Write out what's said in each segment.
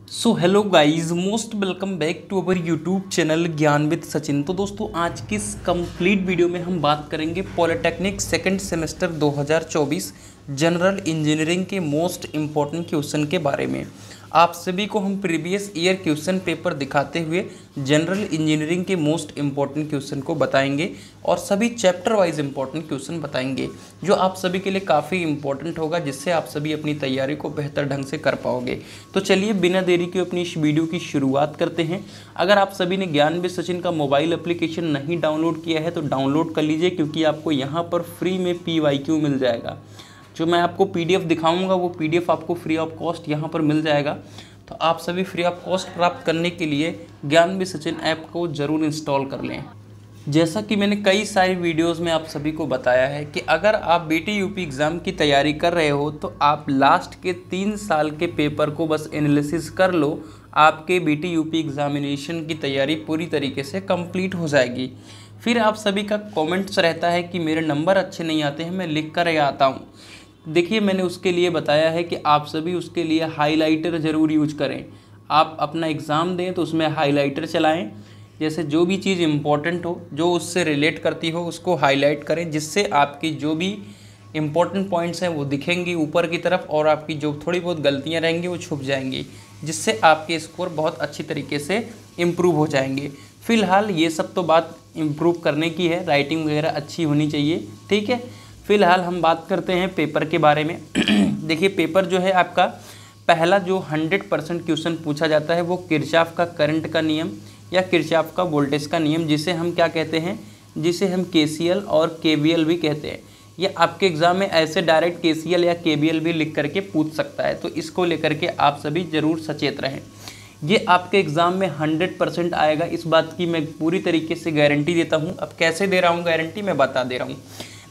So hello guys, most welcome back to our YouTube channel Gyan with Sachin. तो दोस्तों, आज की इस कंप्लीट वीडियो में हम बात करेंगे polytechnic second semester 2024 general engineering के मोस्ट इम्पॉर्टेंट क्वेश्चन के बारे में। आप सभी को हम प्रीवियस ईयर क्वेश्चन पेपर दिखाते हुए जनरल इंजीनियरिंग के मोस्ट इम्पॉर्टेंट क्वेश्चन को बताएंगे और सभी चैप्टर वाइज इम्पॉर्टेंट क्वेश्चन बताएंगे जो आप सभी के लिए काफ़ी इम्पॉर्टेंट होगा, जिससे आप सभी अपनी तैयारी को बेहतर ढंग से कर पाओगे। तो चलिए बिना देरी के अपनी इस वीडियो की शुरुआत करते हैं। अगर आप सभी ने ज्ञान विद सचिन का मोबाइल एप्लीकेशन नहीं डाउनलोड किया है तो डाउनलोड कर लीजिए, क्योंकि आपको यहाँ पर फ्री में PYQ मिल जाएगा। जो मैं आपको PDF दिखाऊंगा वो PDF आपको फ्री ऑफ कॉस्ट यहाँ पर मिल जाएगा। तो आप सभी फ्री ऑफ कॉस्ट प्राप्त करने के लिए ज्ञान विद सचिन ऐप को ज़रूर इंस्टॉल कर लें। जैसा कि मैंने कई सारी वीडियोस में आप सभी को बताया है कि अगर आप BT UP एग्ज़ाम की तैयारी कर रहे हो तो आप लास्ट के 3 साल के पेपर को बस एनालिसिस कर लो, आपके BT UP एग्ज़ामिनेशन की तैयारी पूरी तरीके से कंप्लीट हो जाएगी। फिर आप सभी का कमेंट्स रहता है कि मेरे नंबर अच्छे नहीं आते हैं, मैं लिख कर आता हूँ। देखिए, मैंने उसके लिए बताया है कि आप सभी उसके लिए हाइलाइटर ज़रूर यूज करें। आप अपना एग्ज़ाम दें तो उसमें हाइलाइटर चलाएं। जैसे जो भी चीज़ इम्पॉर्टेंट हो, जो उससे रिलेट करती हो, उसको हाईलाइट करें, जिससे आपकी जो भी इम्पॉर्टेंट पॉइंट्स हैं वो दिखेंगी ऊपर की तरफ और आपकी जो थोड़ी बहुत गलतियाँ रहेंगी वो छुप जाएंगी, जिससे आपके स्कोर बहुत अच्छी तरीके से इम्प्रूव हो जाएंगे। फ़िलहाल ये सब तो बात इम्प्रूव करने की है, राइटिंग वगैरह अच्छी होनी चाहिए, ठीक है। फ़िलहाल हम बात करते हैं पेपर के बारे में। देखिए, पेपर जो है आपका पहला जो 100% क्वेश्चन पूछा जाता है वो किरचॉफ का करंट का नियम या किरचॉफ का वोल्टेज का नियम, जिसे हम क्या कहते हैं, जिसे हम KCL और KVL भी कहते हैं। ये आपके एग्ज़ाम में ऐसे डायरेक्ट KCL या KVL भी लिख करके पूछ सकता है, तो इसको लेकर के आप सभी ज़रूर सचेत रहें। ये आपके एग्ज़ाम में 100% आएगा, इस बात की मैं पूरी तरीके से गारंटी देता हूँ। अब कैसे दे रहा हूँ गारंटी, मैं बता दे रहा हूँ।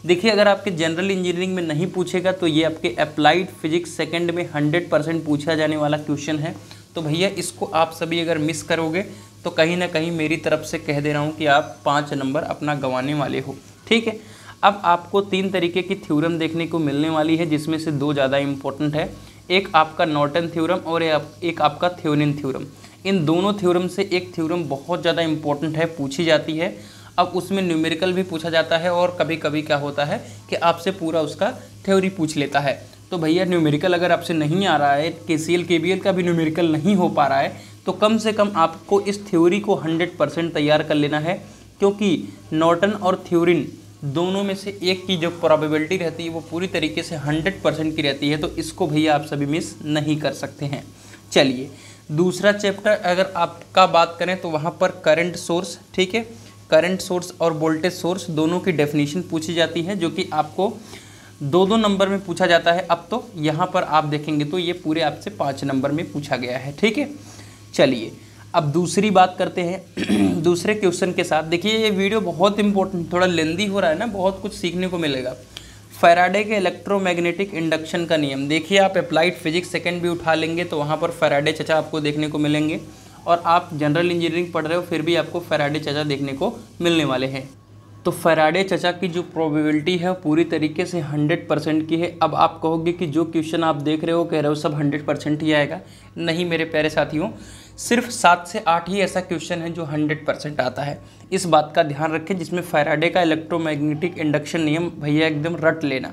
देखिए, अगर आपके जनरल इंजीनियरिंग में नहीं पूछेगा तो ये आपके अप्लाइड फिजिक्स सेकंड में 100% पूछा जाने वाला क्वेश्चन है। तो भैया, इसको आप सभी अगर मिस करोगे तो कहीं ना कहीं मेरी तरफ से कह दे रहा हूँ कि आप 5 नंबर अपना गंवाने वाले हो, ठीक है। अब आपको 3 तरीके की थ्योरम देखने को मिलने वाली है, जिसमें से 2 ज़्यादा इंपॉर्टेंट है। एक आपका नॉर्टन थ्योरम और एक आपका थेवेनिन थ्योरम। इन दोनों थ्योरम से एक थ्योरम बहुत ज़्यादा इंपॉर्टेंट है, पूछी जाती है। अब उसमें न्यूमेरिकल भी पूछा जाता है और कभी कभी क्या होता है कि आपसे पूरा उसका थ्योरी पूछ लेता है। तो भैया, न्यूमेरिकल अगर आपसे नहीं आ रहा है, KCL KVL का भी न्यूमेरिकल नहीं हो पा रहा है, तो कम से कम आपको इस थ्योरी को 100% तैयार कर लेना है, क्योंकि नॉर्टन और थ्योरिन दोनों में से एक की जो प्रोबेबिलिटी रहती है वो पूरी तरीके से 100% की रहती है। तो इसको भैया आप सभी मिस नहीं कर सकते हैं। चलिए, दूसरा चैप्टर अगर आपका बात करें तो वहाँ पर करंट सोर्स, ठीक है, करंट सोर्स और वोल्टेज सोर्स दोनों की डेफिनेशन पूछी जाती है, जो कि आपको 2-2 नंबर में पूछा जाता है। अब तो यहाँ पर आप देखेंगे तो ये पूरे आपसे 5 नंबर में पूछा गया है, ठीक है। चलिए, अब दूसरी बात करते हैं दूसरे क्वेश्चन के साथ। देखिए, ये वीडियो बहुत इंपॉर्टेंट, थोड़ा लेंदी हो रहा है ना, बहुत कुछ सीखने को मिलेगा। फैराडे के इलेक्ट्रोमैग्नेटिक इंडक्शन का नियम। देखिए, आप अप्लाइड फिजिक्स सेकंड भी उठा लेंगे तो वहाँ पर फैराडे चचा आपको देखने को मिलेंगे, और आप जनरल इंजीनियरिंग पढ़ रहे हो फिर भी आपको फैराडे चचा देखने को मिलने वाले हैं। तो फैराडे चचा की जो प्रोबेबिलिटी है पूरी तरीके से 100% की है। अब आप कहोगे कि जो क्वेश्चन आप देख रहे हो, कह रहे हो सब 100% ही आएगा। नहीं मेरे प्यारे साथियों, सिर्फ 7 से 8 ही ऐसा क्वेश्चन है जो 100% आता है। इस बात का ध्यान रखें, जिसमें फैराडे का इलेक्ट्रोमैग्नेटिक इंडक्शन नियम भैया एकदम रट लेना।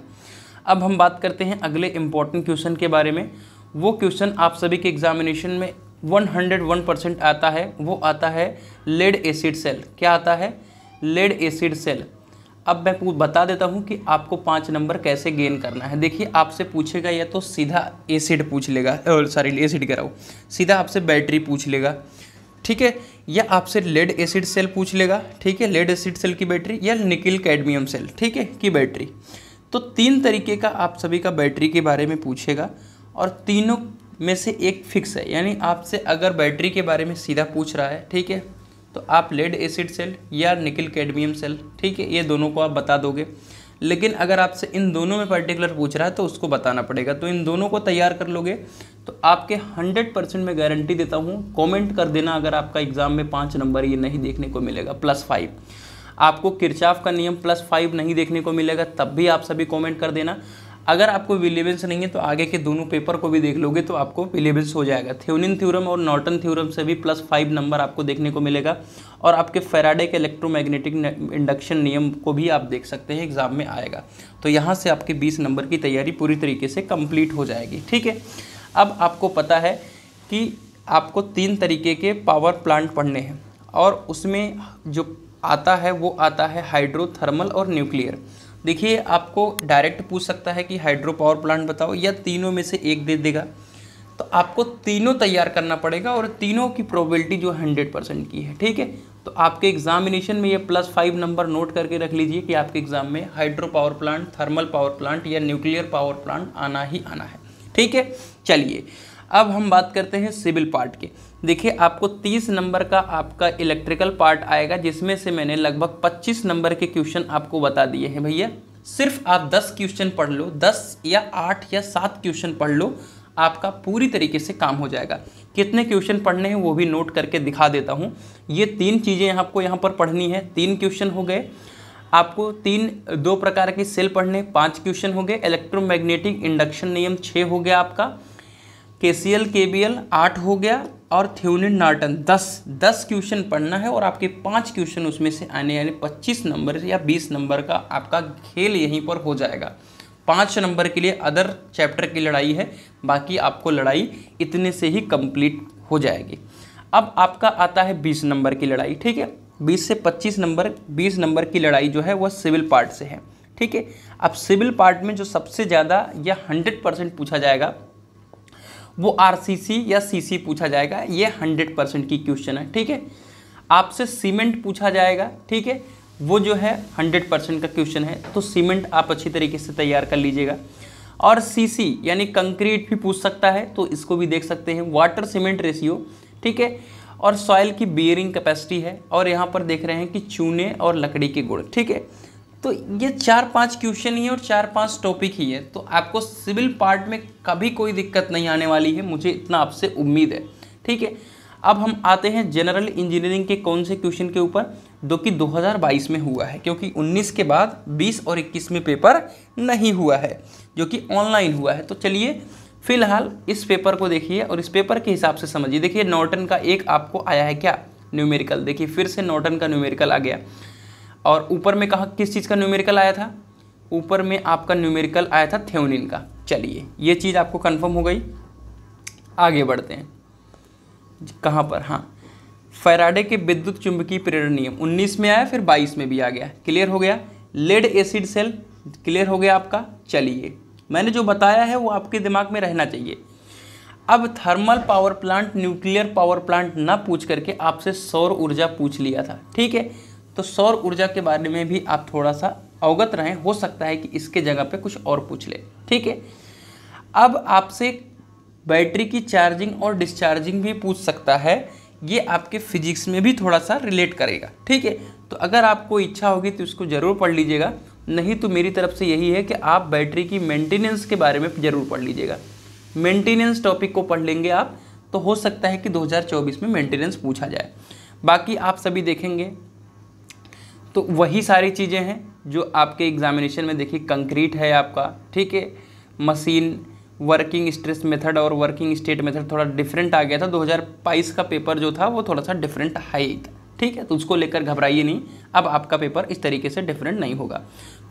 अब हम बात करते हैं अगले इम्पॉर्टेंट क्वेश्चन के बारे में। वो क्वेश्चन आप सभी के एग्जामिनेशन में 101% आता है, वो आता है लेड एसिड सेल। क्या आता है? Lead acid cell. अब मैं बता देता हूँ कि आपको 5 नंबर कैसे गेन करना है। देखिए, आपसे पूछेगा या तो सीधा एसिड पूछ लेगा, सॉरी एसिड कह रहा हूँ, सीधा आपसे बैटरी पूछ लेगा, ठीक है, या आपसे लेड एसिड सेल पूछ लेगा, ठीक है, लेड एसिड सेल की बैटरी, या निकिल कैडमियम सेल, ठीक है, की बैटरी। तो 3 तरीके का आप सभी का बैटरी के बारे में पूछेगा, और तीनों में से एक फिक्स है। यानी आपसे अगर बैटरी के बारे में सीधा पूछ रहा है, ठीक है, तो आप लेड एसिड सेल या निकिल कैडमियम सेल, ठीक है, ये दोनों को आप बता दोगे। लेकिन अगर आपसे इन दोनों में पर्टिकुलर पूछ रहा है तो उसको बताना पड़ेगा। तो इन दोनों को तैयार कर लोगे तो आपके 100% में गारंटी देता हूँ। कमेंट कर देना अगर आपका एग्जाम में 5 नंबर ये नहीं देखने को मिलेगा, +5। आपको किरचॉफ का नियम +5 नहीं देखने को मिलेगा, तब भी आप सभी कमेंट कर देना। अगर आपको विलियम्स नहीं है तो आगे के दोनों पेपर को भी देख लोगे तो आपको विलियम्स हो जाएगा। थेवेनिन थ्योरम और नॉर्टन थ्योरम से भी +5 नंबर आपको देखने को मिलेगा, और आपके फैराडे के इलेक्ट्रोमैग्नेटिक इंडक्शन नियम को भी आप देख सकते हैं, एग्जाम में आएगा। तो यहाँ से आपके 20 नंबर की तैयारी पूरी तरीके से कंप्लीट हो जाएगी। ठीक है, अब आपको पता है कि आपको 3 तरीके के पावर प्लांट पढ़ने हैं, और उसमें जो आता है वो आता है हाइड्रो, थर्मल और न्यूक्लियर। देखिए, आपको डायरेक्ट पूछ सकता है कि हाइड्रो पावर प्लांट बताओ, या तीनों में से एक दे देगा, तो आपको तीनों तैयार करना पड़ेगा, और तीनों की प्रोबेबिलिटी जो 100% की है। ठीक है, तो आपके एग्जामिनेशन में ये +5 नंबर नोट करके रख लीजिए कि आपके एग्जाम में hydro power plant, thermal power plant या न्यूक्लियर पावर प्लांट आना ही आना है। ठीक है, चलिए अब हम बात करते हैं सिविल पार्ट के। देखिए, आपको 30 नंबर का आपका इलेक्ट्रिकल पार्ट आएगा, जिसमें से मैंने लगभग 25 नंबर के क्वेश्चन आपको बता दिए हैं भैया। सिर्फ आप 10 क्वेश्चन पढ़ लो, 10 या 8 या 7 क्वेश्चन पढ़ लो, आपका पूरी तरीके से काम हो जाएगा। कितने क्वेश्चन पढ़ने हैं वो भी नोट करके दिखा देता हूँ। ये 3 चीज़ें आपको यहाँ पर पढ़नी है। 3 क्वेश्चन हो गए, आपको 2 प्रकार के सेल पढ़ने, 5 क्वेश्चन हो गए। इलेक्ट्रोमैग्नेटिक इंडक्शन नियम 6 हो गया आपका, KCL KVL 8 हो गया, और थेवेनिन नॉर्टन 10 क्वेश्चन पढ़ना है, और आपके 5 क्वेश्चन उसमें से आने यानी 25 नंबर या 20 नंबर का आपका खेल यहीं पर हो जाएगा। 5 नंबर के लिए अदर चैप्टर की लड़ाई है, बाकी आपको लड़ाई इतने से ही कंप्लीट हो जाएगी। अब आपका आता है 20 नंबर की लड़ाई। ठीक है, 20 से 25 नंबर, 20 नंबर की लड़ाई जो है वह सिविल पार्ट से है। ठीक है, अब सिविल पार्ट में जो सबसे ज़्यादा या 100% पूछा जाएगा वो RCC या CC पूछा जाएगा। ये 100% की क्वेश्चन है। ठीक है, आपसे सीमेंट पूछा जाएगा। ठीक है, वो जो है 100% का क्वेश्चन है, तो सीमेंट आप अच्छी तरीके से तैयार कर लीजिएगा। और CC यानी कंक्रीट भी पूछ सकता है, तो इसको भी देख सकते हैं। वाटर सीमेंट रेशियो, ठीक है, और सॉइल की बियरिंग कैपेसिटी है, और यहाँ पर देख रहे हैं कि चूने और लकड़ी के गुण। ठीक है, तो ये 4-5 क्वेश्चन ही है और 4-5 टॉपिक ही है, तो आपको सिविल पार्ट में कभी कोई दिक्कत नहीं आने वाली है, मुझे इतना आपसे उम्मीद है। ठीक है, अब हम आते हैं जनरल इंजीनियरिंग के कौन से क्वेश्चन के ऊपर, जो कि 2022 में हुआ है, क्योंकि 19 के बाद 20 और 21 में पेपर नहीं हुआ है, जो कि ऑनलाइन हुआ है। तो चलिए फिलहाल इस पेपर को देखिए और इस पेपर के हिसाब से समझिए। देखिए, नॉर्टन का एक आपको आया है क्या, न्यूमेरिकल। देखिए, फिर से नॉर्टन का न्यूमेरिकल आ गया, और ऊपर में कहा किस चीज़ का न्यूमेरिकल आया था, ऊपर में आपका न्यूमेरिकल आया था थेवेनिन का। चलिए, ये चीज़ आपको कंफर्म हो गई। आगे बढ़ते हैं, कहाँ पर, हाँ, फैराडे के विद्युत चुंबकीय प्रेरण नियम 19 में आया, फिर 22 में भी आ गया। क्लियर हो गया। लेड एसिड सेल क्लियर हो गया आपका। चलिए, मैंने जो बताया है वो आपके दिमाग में रहना चाहिए। अब thermal power plant, nuclear power plant ना पूछ करके आपसे सौर ऊर्जा पूछ लिया था। ठीक है, तो सौर ऊर्जा के बारे में भी आप थोड़ा सा अवगत रहें, हो सकता है कि इसके जगह पे कुछ और पूछ ले। ठीक है, अब आपसे बैटरी की चार्जिंग और डिस्चार्जिंग भी पूछ सकता है, ये आपके फिजिक्स में भी थोड़ा सा रिलेट करेगा। ठीक है, तो अगर आपको इच्छा होगी तो इसको ज़रूर पढ़ लीजिएगा, नहीं तो मेरी तरफ से यही है कि आप बैटरी की मेंटेनेंस के बारे में ज़रूर पढ़ लीजिएगा। मेंटेनेंस टॉपिक को पढ़ लेंगे आप, तो हो सकता है कि 2024 में मेंटेनेंस पूछा जाए। बाकी आप सभी देखेंगे तो वही सारी चीज़ें हैं जो आपके एग्जामिनेशन में। देखिए, कंक्रीट है आपका, ठीक है, मशीन, वर्किंग स्ट्रेस मेथड और वर्किंग स्टेट मेथड थोड़ा डिफरेंट आ गया था। 2022 का पेपर जो था वो थोड़ा सा डिफरेंट हाई था। ठीक है, तो उसको लेकर घबराइए नहीं, अब आपका पेपर इस तरीके से डिफरेंट नहीं होगा।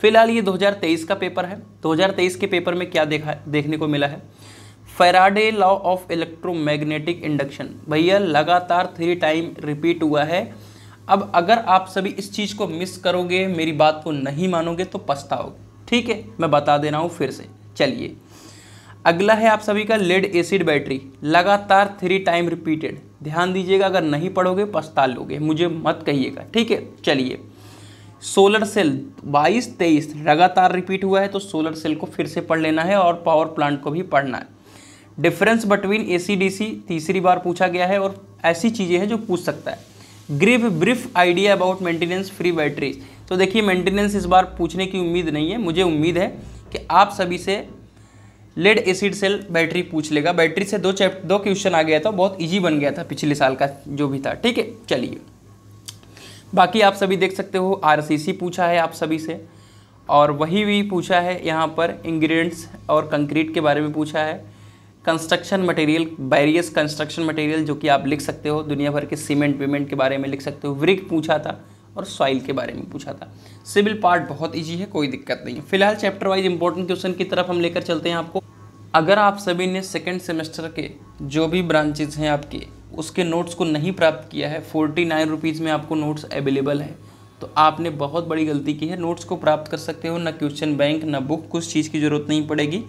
फिलहाल ये 2023 का पेपर है। 2023 के पेपर में क्या देखने को मिला है, Faraday law of electromagnetic induction भैया लगातार 3 टाइम रिपीट हुआ है। अब अगर आप सभी इस चीज़ को मिस करोगे, मेरी बात को नहीं मानोगे तो पछताओगे। ठीक है, मैं बता दे रहा हूँ फिर से। चलिए, अगला है आप सभी का लेड एसिड बैटरी, लगातार 3 टाइम रिपीटेड। ध्यान दीजिएगा, अगर नहीं पढ़ोगे पछता लोगे, मुझे मत कहिएगा। ठीक है, चलिए, सोलर सेल 22-23 लगातार रिपीट हुआ है, तो सोलर सेल को फिर से पढ़ लेना है और पावर प्लांट को भी पढ़ना है। डिफरेंस बिटवीन AC/DC तीसरी बार पूछा गया है, और ऐसी चीज़ें हैं जो पूछ सकता है। Give brief idea about maintenance free batteries, तो देखिए मेंटेनेंस इस बार पूछने की उम्मीद नहीं है। मुझे उम्मीद है कि आप सभी से लेड एसिड सेल बैटरी पूछ लेगा। बैटरी से 2 क्वेश्चन आ गया था, बहुत इजी बन गया था पिछले साल का जो भी था। ठीक है, चलिए, बाकी आप सभी देख सकते हो RCC पूछा है आप सभी से, और वही भी पूछा है यहाँ पर इंग्रेडिएंट्स और कंक्रीट के बारे में पूछा है। Construction material, various construction material जो कि आप लिख सकते हो, दुनिया भर के सीमेंट वेमेंट के बारे में लिख सकते हो। ब्रिक पूछा था और सॉइल के बारे में पूछा था। सिविल पार्ट बहुत ईजी है, कोई दिक्कत नहीं है। फिलहाल चैप्टर वाइज इंपॉर्टेंट क्वेश्चन की तरफ हम लेकर चलते हैं आपको। अगर आप सभी ने सेकेंड सेमेस्टर के जो भी ब्रांचेज हैं आपके, उसके नोट्स को नहीं प्राप्त किया है, 49 रुपीज़ में आपको नोट्स अवेलेबल है, तो आपने बहुत बड़ी गलती की है। नोट्स को प्राप्त कर सकते हो, ना क्वेश्चन बैंक ना बुक, कुछ चीज़ की ज़रूरत नहीं पड़ेगी।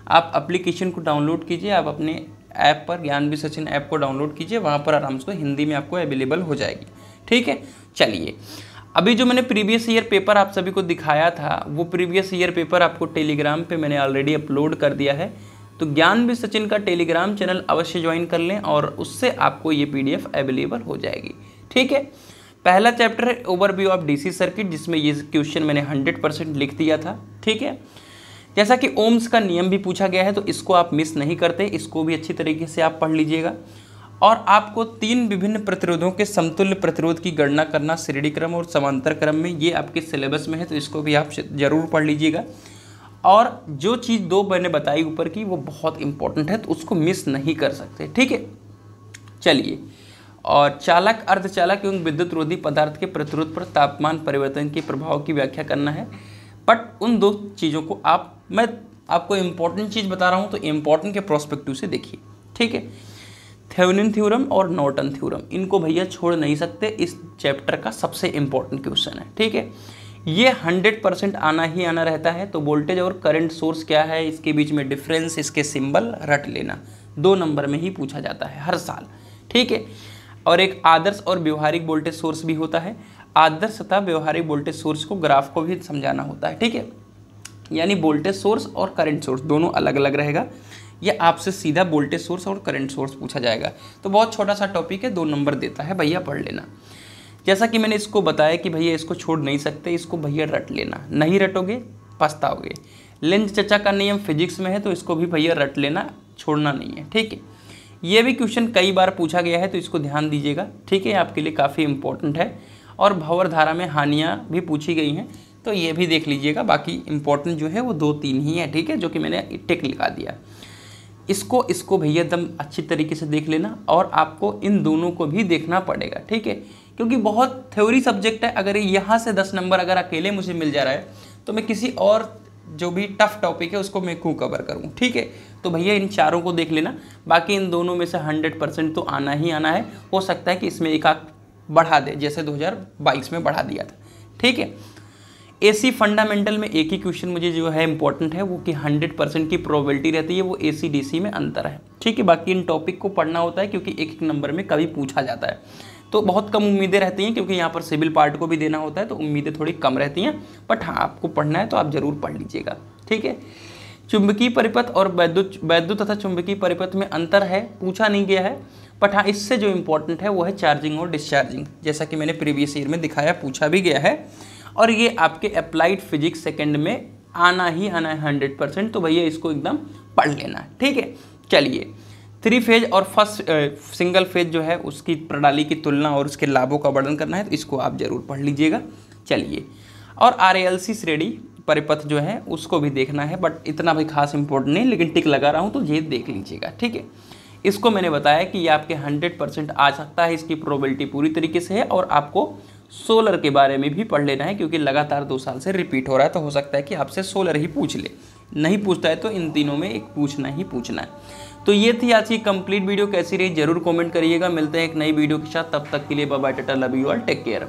आप एप्लीकेशन को डाउनलोड कीजिए, आप अपने ऐप पर ज्ञानविद सचिन ऐप को डाउनलोड कीजिए, वहाँ पर आराम से हिंदी में आपको अवेलेबल हो जाएगी। ठीक है, चलिए अभी जो मैंने प्रीवियस ईयर पेपर आप सभी को दिखाया था, वो प्रीवियस ईयर पेपर आपको टेलीग्राम पे मैंने ऑलरेडी अपलोड कर दिया है। तो ज्ञानविद सचिन का टेलीग्राम चैनल अवश्य ज्वाइन कर लें और उससे आपको ये PDF अवेलेबल हो जाएगी। ठीक है, पहला चैप्टर है ओवरव्यू ऑफ DC सर्किट, जिसमें ये क्वेश्चन मैंने 100% लिख दिया था। ठीक है, जैसा कि ओम्स का नियम भी पूछा गया है, तो इसको आप मिस नहीं करते, इसको भी अच्छी तरीके से आप पढ़ लीजिएगा। और आपको 3 विभिन्न प्रतिरोधों के समतुल्य प्रतिरोध की गणना करना श्रेणी क्रम और समांतर क्रम में, ये आपके सिलेबस में है, तो इसको भी आप जरूर पढ़ लीजिएगा। और जो चीज़ 2 मैंने बताई ऊपर की, वो बहुत इंपॉर्टेंट है, तो उसको मिस नहीं कर सकते। ठीक है, चलिए। और चालक, अर्धचालक एवं विद्युत रोधी पदार्थ के प्रतिरोध पर तापमान परिवर्तन के प्रभाव की व्याख्या करना है। बट उन 2 चीज़ों को मैं आपको इम्पोर्टेंट चीज़ बता रहा हूँ, तो इम्पोर्टेंट के प्रोस्पेक्टिव से देखिए। ठीक है, थेवेनिन थ्योरम और नॉर्टन थ्योरम, इनको भैया छोड़ नहीं सकते, इस चैप्टर का सबसे इम्पोर्टेंट क्वेश्चन है। ठीक है, ये 100% आना ही आना रहता है। तो वोल्टेज और करंट सोर्स क्या है, इसके बीच में डिफरेंस, इसके सिंबल रट लेना, 2 नंबर में ही पूछा जाता है हर साल। ठीक है, और एक आदर्श और व्यवहारिक वोल्टेज सोर्स भी होता है। आदर्श तथा व्यवहारिक वोल्टेज सोर्स को ग्राफ को भी समझाना होता है। ठीक है, यानी वोल्टेज सोर्स और करंट सोर्स दोनों अलग अलग रहेगा। यह आपसे सीधा वोल्टेज सोर्स और करंट सोर्स पूछा जाएगा। तो बहुत छोटा सा टॉपिक है, 2 नंबर देता है, भैया पढ़ लेना। जैसा कि मैंने इसको बताया कि भैया इसको छोड़ नहीं सकते, इसको भैया रट लेना, नहीं रटोगे पछताओगे। लेंज चचा का नियम फिजिक्स में है, तो इसको भी भैया रट लेना, छोड़ना नहीं है। ठीक है, ये भी क्वेश्चन कई बार पूछा गया है, तो इसको ध्यान दीजिएगा। ठीक है, आपके लिए काफ़ी इंपॉर्टेंट है। और भंवर धारा में हानियाँ भी पूछी गई हैं, तो ये भी देख लीजिएगा। बाकी इंपॉर्टेंट जो है वो 2-3 ही है। ठीक है, जो कि मैंने टिक लगा दिया। इसको भैया एकदम अच्छी तरीके से देख लेना, और आपको इन दोनों को भी देखना पड़ेगा। ठीक है, क्योंकि बहुत थ्योरी सब्जेक्ट है। अगर यहाँ से 10 नंबर अगर अकेले मुझे मिल जा रहा है, तो मैं किसी और जो भी टफ टॉपिक है उसको मैं क्यों कवर करूँ। ठीक है, तो भैया इन चारों को देख लेना। बाकी इन दोनों में से 100% तो आना ही आना है। हो सकता है कि इसमें एक आध बढ़ा दे, जैसे 2022 में बढ़ा दिया था। ठीक है, AC फंडामेंटल में एक ही क्वेश्चन मुझे जो है इंपॉर्टेंट है, वो कि 100% की प्रोबेबिलिटी रहती है, वो AC DC में अंतर है। ठीक है, बाकी इन टॉपिक को पढ़ना होता है, क्योंकि एक नंबर में कभी पूछा जाता है, तो बहुत कम उम्मीदें रहती हैं, क्योंकि यहाँ पर सिविल पार्ट को भी देना होता है, तो उम्मीदें थोड़ी कम रहती हैं। बट हाँ, आपको पढ़ना है तो आप ज़रूर पढ़ लीजिएगा। ठीक है, चुंबकीय परिपथ और वैद्युत तथा चुंबकीय परिपथ में अंतर है, पूछा नहीं गया है। बट हाँ, इससे जो इम्पोर्टेंट है वो है चार्जिंग और डिस्चार्जिंग, जैसा कि मैंने प्रीवियस ईयर में दिखाया, पूछा भी गया है। और ये आपके अप्लाइड फिजिक्स सेकेंड में आना ही आना है 100%, तो भैया इसको एकदम पढ़ लेना है। ठीक है, चलिए। 3 फेज और फर्स्ट सिंगल फेज जो है उसकी प्रणाली की तुलना और उसके लाभों का वर्णन करना है, तो इसको आप जरूर पढ़ लीजिएगा। चलिए, और RLC श्रेणी परिपथ जो है उसको भी देखना है, बट इतना भी खास इंपॉर्टेंट नहीं, लेकिन टिक लगा रहा हूँ तो ये देख लीजिएगा। ठीक है, इसको मैंने बताया कि ये आपके 100% आ सकता है, इसकी प्रोबेबिलिटी पूरी तरीके से है। और आपको सोलर के बारे में भी पढ़ लेना है, क्योंकि लगातार 2 साल से रिपीट हो रहा है, तो हो सकता है कि आपसे सोलर ही पूछ ले। नहीं पूछता है तो इन तीनों में एक पूछना ही पूछना है। तो ये थी आज की कंप्लीट वीडियो। कैसी रही जरूर कमेंट करिएगा। मिलते हैं एक नई वीडियो के साथ, तब तक के लिए bye bye, tata, love you all, take care.